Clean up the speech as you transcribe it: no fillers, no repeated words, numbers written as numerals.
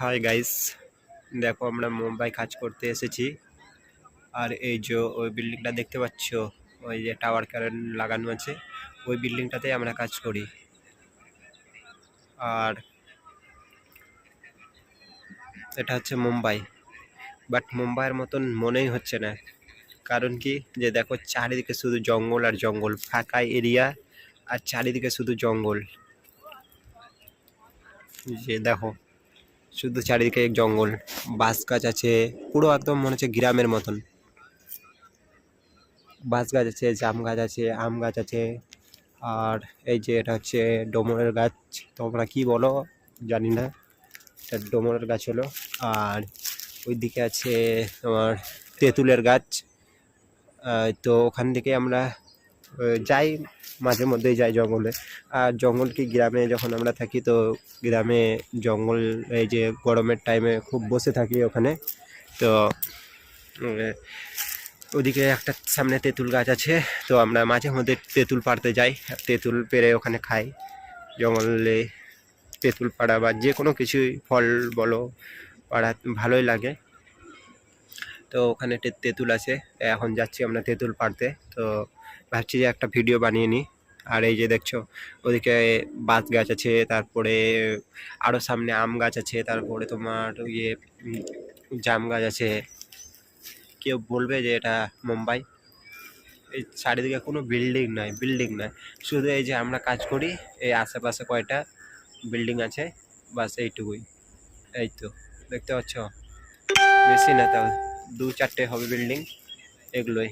Hi guys, দেখো আমরা মুম্বাই কাজ করতে এসেছি। আর এই যে ওই বিল্ডিংটা দেখতে পাচ্ছ, ওই যে টাওয়ার কারেন্ট লাগানো আছে, ওই বিল্ডিংটাতে আমরা কাজ করি। আর এটা হচ্ছে মুম্বাই, বাট মুম্বাইয়ের মতন মনেই হচ্ছে না। কারণ কি, যে দেখো চারিদিকে শুধু জঙ্গল আর জঙ্গল, ফাঁকা এরিয়া আর চারিদিকে শুধু জঙ্গল। যে দেখো শুধু চারিদিকে জঙ্গল, বাঁশ গাছ আছে, পুরো একদম মনে হচ্ছে গ্রামের মতন। বাঁশ গাছ আছে, জাম গাছ আছে, আম গাছ আছে। আর এই যে এটা হচ্ছে ডোমরের গাছ, তোমরা কি বলো জানি না, এটা ডোমরের গাছ হলো। আর ওইদিকে আছে তোমার তেঁতুলের গাছ। তো ওখান থেকে আমরা যাই, মাঝে মধ্যেই যাই জঙ্গলে। আর জঙ্গল কি, গ্রামে যখন আমরা থাকি তো গ্রামে জঙ্গল, এই যে গরমের টাইমে খুব বসে থাকি ওখানে। তো ওদিকে একটা সামনে তেঁতুল গাছ আছে, তো আমরা মাঝে মধ্যে তেঁতুল পাড়তে যাই, তেঁতুল পেড়ে ওখানে খাই। জঙ্গলে তেঁতুল পাড়া বা যে কোনো কিছুই ফল বলো পাড়া ভালোই লাগে। তো ওখানে তেঁতুল আছে, এখন যাচ্ছি আমরা তেঁতুল পাড়তে। তো ভাবছি যে একটা ভিডিও বানিয়ে নিই। আর এই যে দেখছো ওদিকে বাঁশ গাছ আছে, তারপরে আরও সামনে আম গাছ আছে, তারপরে তোমার ইয়ে জাম গাছ আছে। কেউ বলবে যে এটা মুম্বাই। এই চারিদিকে কোনো বিল্ডিং নাই, বিল্ডিং নাই, শুধু এই যে আমরা কাজ করি, এই আশেপাশে কয়টা বিল্ডিং আছে, বাস এইটুকুই। এই তো দেখতে পাচ্ছ, বেশি না, তাও 2-4টে হবে বিল্ডিং, এগুলোই।